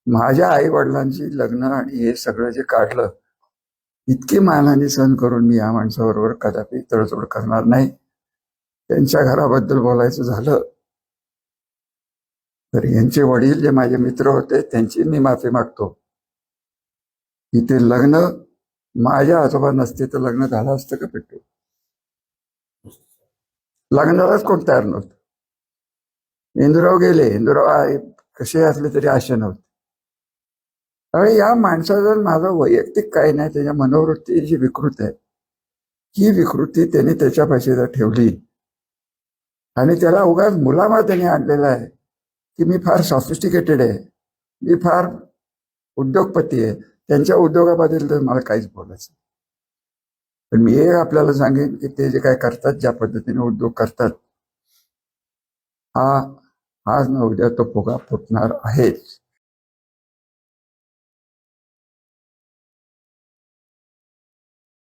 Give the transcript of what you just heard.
माझ्या आई वडिलांची लग्न आणि हे सगळं जे काढलं, इतकी मानहानी सहन करून मी या माणसाबरोबर कदापि तडजोड करणार नाही. त्यांच्या घराबद्दल बोलायचं झालं तर यांचे वडील जे माझे मित्र होते त्यांची मी माफी मागतो की ते लग्न माझ्या आजोबा नसते तर लग्न झालं असतं का पिट्टू? लग्नालाच कोण तयार नव्हतं. इंदुराव गेले, इंदुराव कसे असले तरी आशा नव्हते. त्यामुळे या माणसाचं माझं वैयक्तिक काही नाही, त्याच्या मनोवृत्ती जी विकृत आहे ही विकृती त्याने त्याच्यापाशी जर ठेवली आणि त्याला उगाच मुलामा त्याने आणलेला आहे की मी फार सॉफिस्टिकेटेड आहे, मी फार उद्योगपती आहे, त्यांच्या उद्योगाबद्दल तर मला काहीच बोलायचं. पण मी एक आपल्याला सांगेन की ते जे काय करतात, ज्या पद्धतीने उद्योग करतात, हा आज न उद्या तो फुगा फुटणार आहेच.